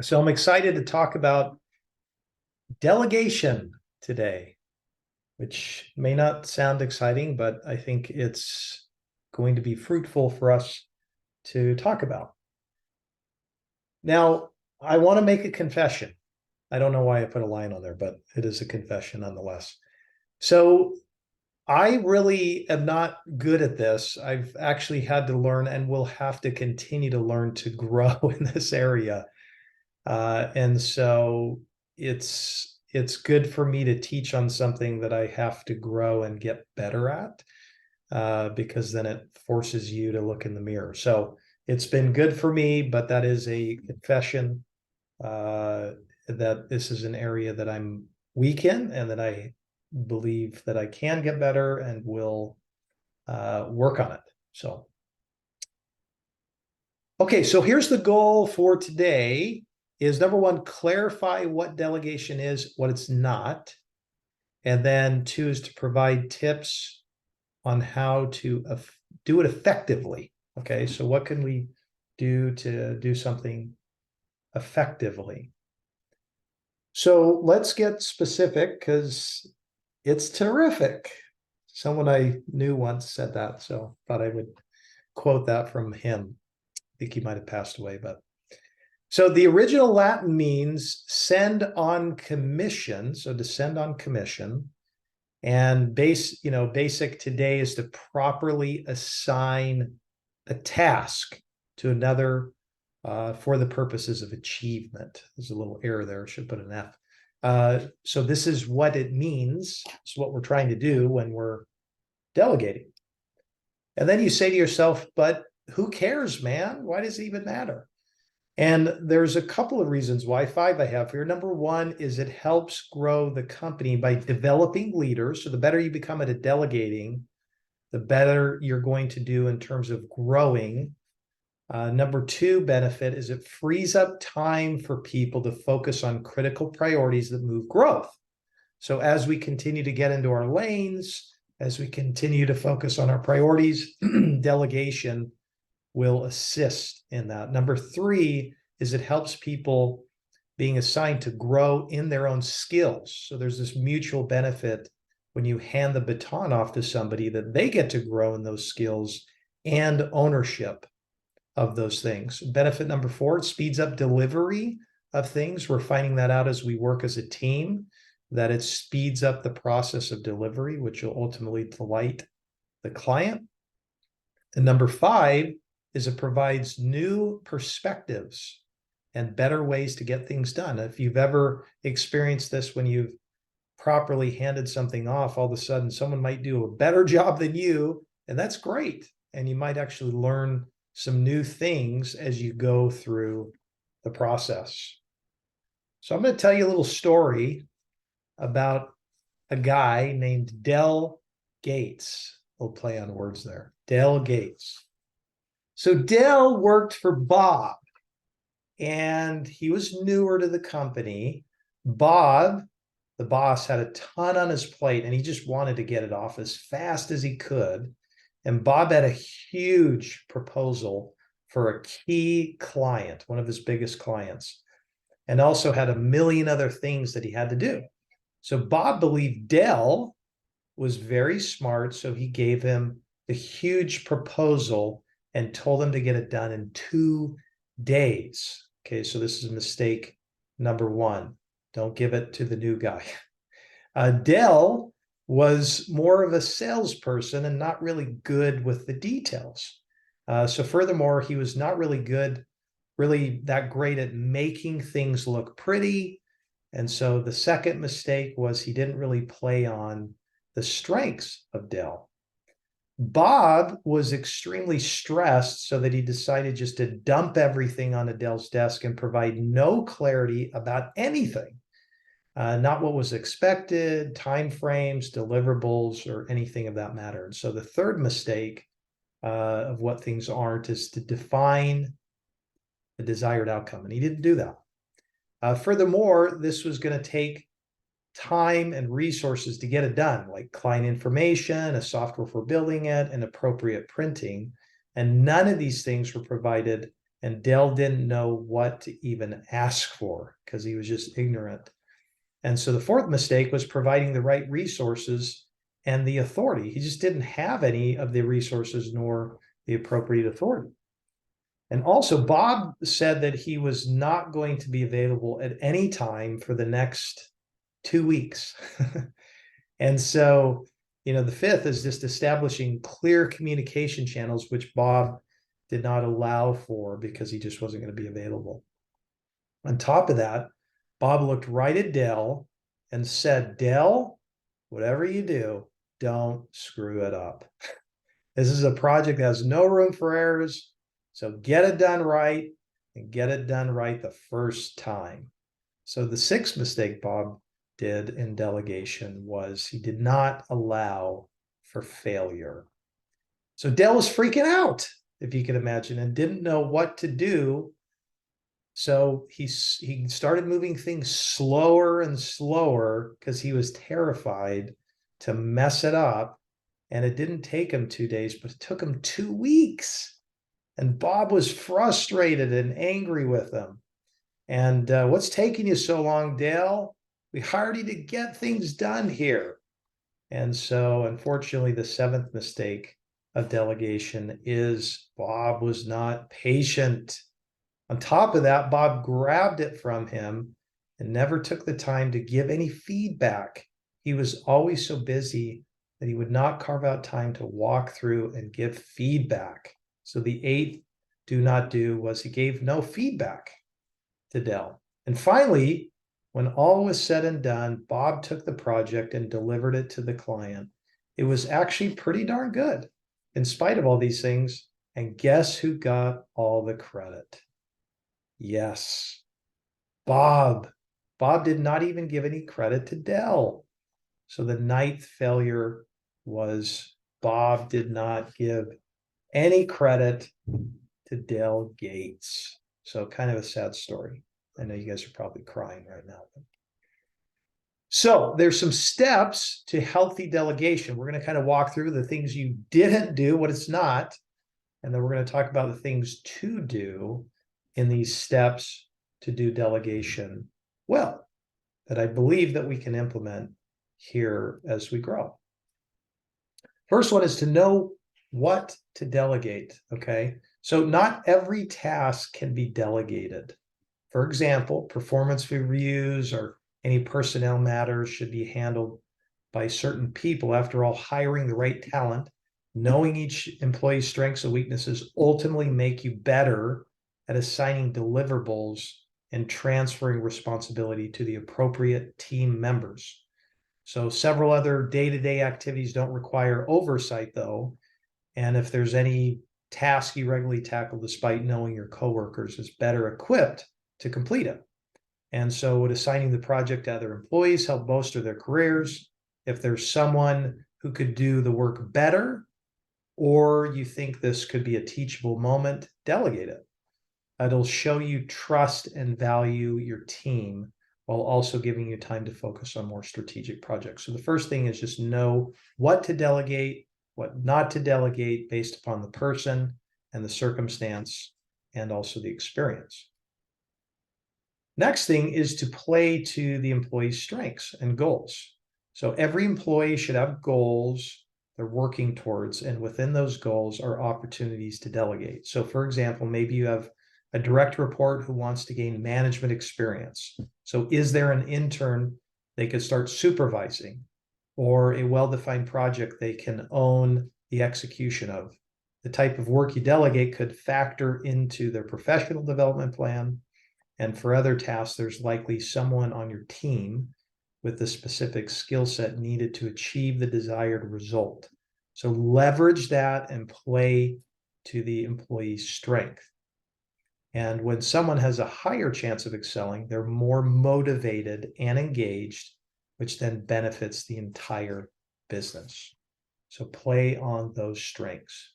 So I'm excited to talk about delegation today, which may not sound exciting, but I think it's going to be fruitful for us to talk about. Now, I want to make a confession. I don't know why I put a line on there, but it is a confession nonetheless. So I really am not good at this. I've actually had to learn and will have to continue to learn to grow in this area. And so it's good for me to teach on something that I have to grow and get better at, because then it forces you to look in the mirror. So it's been good for me, but that is a confession, that this is an area that I'm weak in and that I believe that I can get better and will work on it. So, okay, so here's the goal for today is number one, clarify what delegation is, what it's not. And then two is to provide tips on how to do it effectively. Okay, so what can we do to do something effectively? So let's get specific because it's terrific. Someone I knew once said that, so thought I would quote that from him. I think he might have passed away, but so the original Latin means send on commission, so to send on commission. And basic today is to properly assign a task to another for the purposes of achievement. There's a little error there, I should put an F. So this is what it means. It's what we're trying to do when we're delegating. And then you say to yourself, but who cares, man? Why does it even matter? And there's a couple of reasons why, 5 I have here. Number one is it helps grow the company by developing leaders. So the better you become at delegating, the better you're going to do in terms of growing. Number two benefit is it frees up time for people to focus on critical priorities that move growth. So as we continue to get into our lanes, as we continue to focus on our priorities, delegation will assist in that. Number three is it helps people being assigned to grow in their own skills. So there's this mutual benefit when you hand the baton off to somebody that they get to grow in those skills and ownership of those things. Benefit number four, it speeds up delivery of things. We're finding that out as we work as a team, that it speeds up the process of delivery, which will ultimately delight the client. And number five is it provides new perspectives and better ways to get things done. If you've ever experienced this when you've properly handed something off, all of a sudden someone might do a better job than you, and that's great. And you might actually learn some new things as you go through the process. So I'm going to tell you a little story about a guy named Delegate. We'll play on words there. Delegate. So Dell worked for Bob, and he was newer to the company. Bob, the boss, had a ton on his plate, and he just wanted to get it off as fast as he could. And Bob had a huge proposal for a key client, one of his biggest clients, and also had a million other things that he had to do. So Bob believed Dell was very smart, so he gave him the huge proposal and told him to get it done in 2 days. Okay, so this is mistake number one. Don't give it to the new guy. Dell was more of a salesperson and not really good with the details. So furthermore, he was not really that great at making things look pretty. And so the second mistake was he didn't really play on the strengths of Dell. Bob was extremely stressed, so that he decided just to dump everything on Dell's desk and provide no clarity about anything. Not what was expected, timeframes, deliverables, or anything of that matter. And so the third mistake of what things aren't is to define the desired outcome. And he didn't do that. Furthermore, this was going to take time and resources to get it done, like client information, a software for building it, and appropriate printing. And none of these things were provided And Dell didn't know what to even ask for because he was just ignorant. And so the fourth mistake was providing the right resources and the authority. He just didn't have any of the resources nor the appropriate authority. And also, Bob said that he was not going to be available at any time for the next 2 weeks. And so, the fifth is just establishing clear communication channels, which Bob did not allow for because he just wasn't going to be available. On top of that, Bob looked right at Dell and said, Dell, whatever you do, don't screw it up. This is a project that has no room for errors. So get it done right and get it done right the first time. So the sixth mistake Bob did in delegation was he did not allow for failure. So Dell was freaking out, if you can imagine, and didn't know what to do. So he started moving things slower and slower because he was terrified to mess it up. And it didn't take him 2 days, but it took him 2 weeks. And Bob was frustrated and angry with him. And what's taking you so long, Dale? We hired you to get things done here. And so, unfortunately, the seventh mistake of delegation is Bob was not patient. On top of that, Bob grabbed it from him and never took the time to give any feedback. He was always so busy that he would not carve out time to walk through and give feedback. So the eighth do not do was he gave no feedback to Dell. And finally, when all was said and done, Bob took the project and delivered it to the client. It was actually pretty darn good in spite of all these things. And guess who got all the credit? Yes, Bob. Bob did not even give any credit to Dell. So the ninth failure was Bob did not give any credit to Dell Gates. So kind of a sad story. I know you guys are probably crying right now. So there's some steps to healthy delegation. We're going to kind of walk through the things you didn't do, what it's not, and then we're going to talk about the things to do in these steps to do delegation well, that I believe that we can implement here as we grow. First one is to know what to delegate, okay? So not every task can be delegated. For example, performance reviews or any personnel matters should be handled by certain people. After all, hiring the right talent, knowing each employee's strengths and weaknesses ultimately make you better at assigning deliverables and transferring responsibility to the appropriate team members. So several other day-to-day activities don't require oversight, though. And if there's any task you regularly tackle despite knowing your coworkers is better equipped to complete it. And so would assigning the project to other employees help bolster their careers? If there's someone who could do the work better, or you think this could be a teachable moment, delegate it. It'll show you trust and value your team while also giving you time to focus on more strategic projects. So the first thing is just know what to delegate, what not to delegate based upon the person and the circumstance and also the experience. Next thing is to play to the employee's strengths and goals. So every employee should have goals they're working towards, and within those goals are opportunities to delegate. So for example, maybe you have a direct report who wants to gain management experience. So is there an intern they could start supervising, or a well-defined project they can own the execution of? The type of work you delegate could factor into their professional development plan. And for other tasks, there's likely someone on your team with the specific skill set needed to achieve the desired result. So leverage that and play to the employee's strength. And when someone has a higher chance of excelling, they're more motivated and engaged, which then benefits the entire business. So play on those strengths.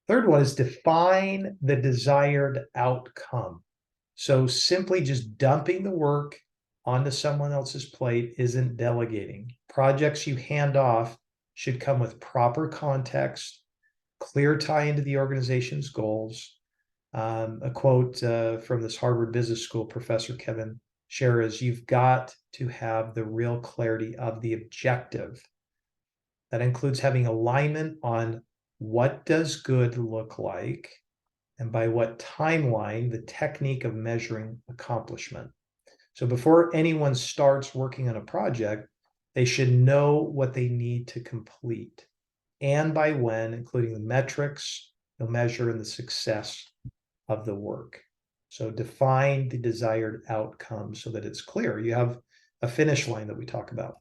Third one is define the desired outcome. So simply just dumping the work onto someone else's plate isn't delegating. Projects you hand off should come with proper context, clear tie into the organization's goals, A quote from this Harvard Business School professor, Kevin Scher, is, "You've got to have the real clarity of the objective. That includes having alignment on what does good look like, and by what timeline, the technique of measuring accomplishment." So before anyone starts working on a project, they should know what they need to complete and by when, including the metrics they'll measure and the success of the work. So define the desired outcome so that it's clear. You have a finish line that we talk about.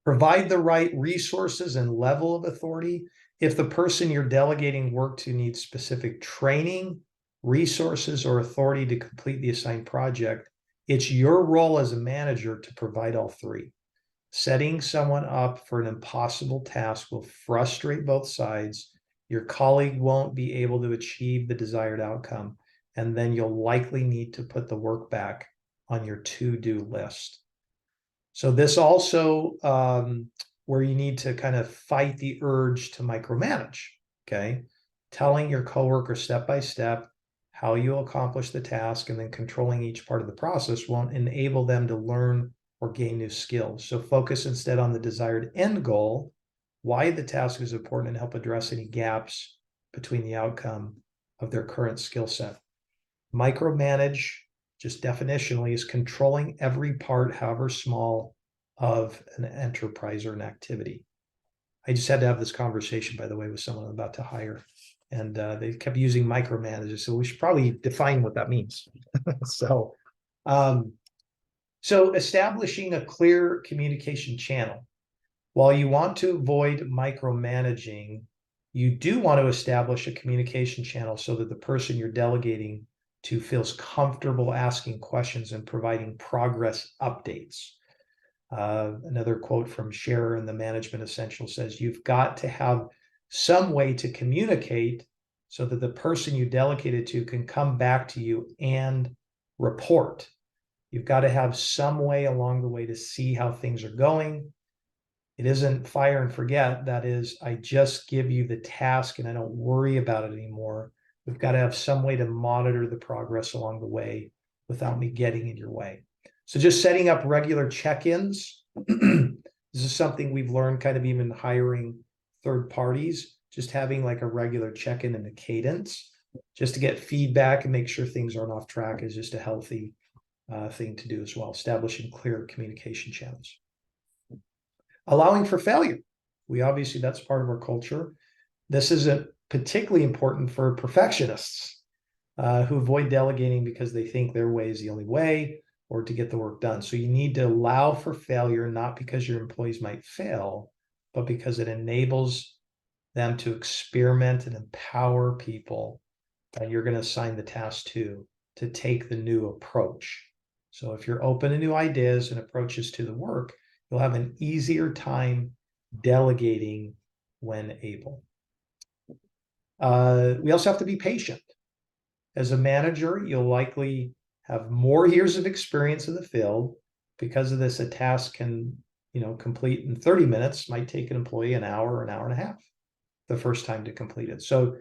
Provide the right resources and level of authority. If the person you're delegating work to needs specific training, resources, or authority to complete the assigned project, it's your role as a manager to provide all three. Setting someone up for an impossible task will frustrate both sides. Your colleague won't be able to achieve the desired outcome, and then you'll likely need to put the work back on your to-do list. So this also where you need to kind of fight the urge to micromanage, okay? Telling your coworker step by step how you'll accomplish the task and then controlling each part of the process won't enable them to learn or gain new skills. So focus instead on the desired end goal, why the task is important, and help address any gaps between the outcome of their current skill set. Micromanage, just definitionally, is controlling every part, however small, of an enterprise or an activity. I just had to have this conversation, by the way, with someone I'm about to hire, and they kept using micromanage. So we should probably define what that means. So establishing a clear communication channel. While you want to avoid micromanaging, you do want to establish a communication channel so that the person you're delegating to feels comfortable asking questions and providing progress updates. Another quote from Scher in the Management Essentials says, "You've got to have some way to communicate so that the person you delegated to can come back to you and report. You've got to have some way along the way to see how things are going. It isn't fire and forget. That is, I just give you the task and I don't worry about it anymore. We've got to have some way to monitor the progress along the way without me getting in your way." So just setting up regular check-ins. This is something we've learned kind of even hiring third parties, just having like a regular check-in and a cadence just to get feedback and make sure things aren't off track is just a healthy thing to do as well. Establishing clear communication channels. Allowing for failure. Obviously, that's part of our culture. This isn't particularly important for perfectionists who avoid delegating because they think their way is the only way or to get the work done. So you need to allow for failure, not because your employees might fail, but because it enables them to experiment and empower people that you're going to assign the task to take the new approach. So if you're open to new ideas and approaches to the work, you'll have an easier time delegating when able. We also have to be patient. As a manager, you'll likely have more years of experience in the field. Because of this, a task can, complete in 30 minutes, might take an employee an hour and a half the first time to complete it. So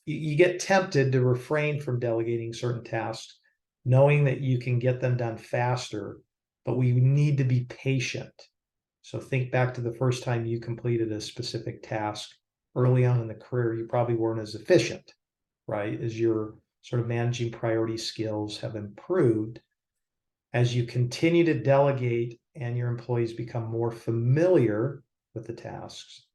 you get tempted to refrain from delegating certain tasks, knowing that you can get them done faster, but we need to be patient. So think back to the first time you completed a specific task early on in the career, you probably weren't as efficient, right? As your sort of managing priority skills have improved. As you continue to delegate and your employees become more familiar with the tasks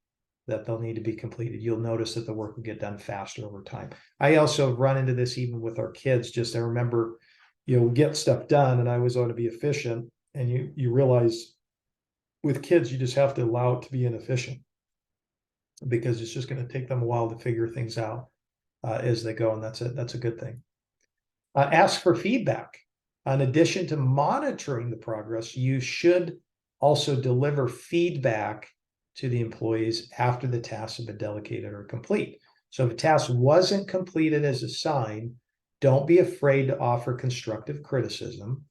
that they'll need to be completed, you'll notice that the work will get done faster over time. I also have run into this even with our kids. I remember, we get stuff done and I always want to be efficient. And you realize with kids, you just have to allow it to be inefficient because it's just going to take them a while to figure things out as they go. And that's a good thing. Ask for feedback. In addition to monitoring the progress, you should also deliver feedback to the employees after the tasks have been delegated or complete. So if a task wasn't completed as assigned, don't be afraid to offer constructive criticism.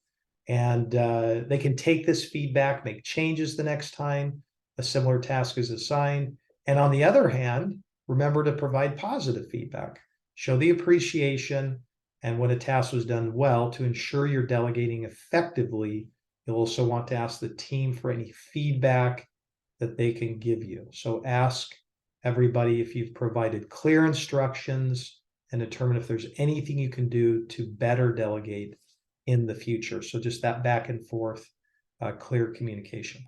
And they can take this feedback, make changes the next time a similar task is assigned. And on the other hand, remember to provide positive feedback. show the appreciation, and when a task was done well, to ensure you're delegating effectively, you'll also want to ask the team for any feedback that they can give you. So ask everybody if you've provided clear instructions and determine if there's anything you can do to better delegate in the future. So just that back and forth, clear communication.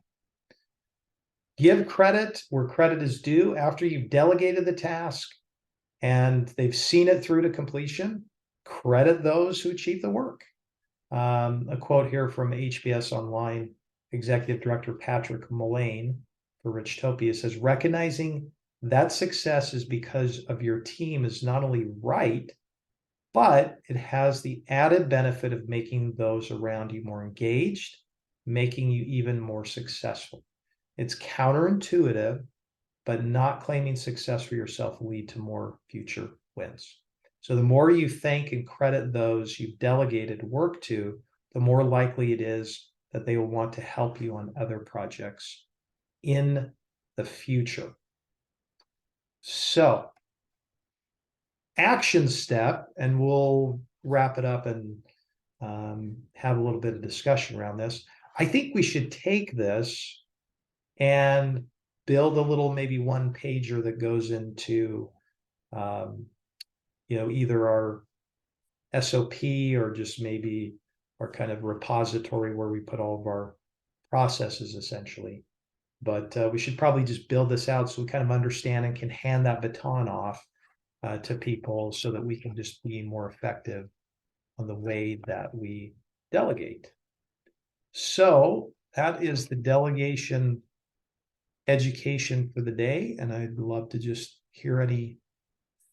Give credit where credit is due. After you've delegated the task and they've seen it through to completion, credit those who achieve the work. A quote here from HBS Online Executive Director Patrick Mullane for Richtopia says, recognizing that success is because of your team is not only right, but it has the added benefit of making those around you more engaged, making you even more successful. It's counterintuitive, but not claiming success for yourself will lead to more future wins. So the more you thank and credit those you've delegated work to, the more likely it is that they will want to help you on other projects in the future. So, action step, and we'll wrap it up and have a little bit of discussion around this. I think we should take this and build a little maybe one pager that goes into either our SOP or just maybe our kind of repository where we put all of our processes essentially. But we should probably just build this out so we kind of understand and can hand that baton off to people so that we can just be more effective on the way that we delegate. So that is the delegation education for the day, and I'd love to just hear any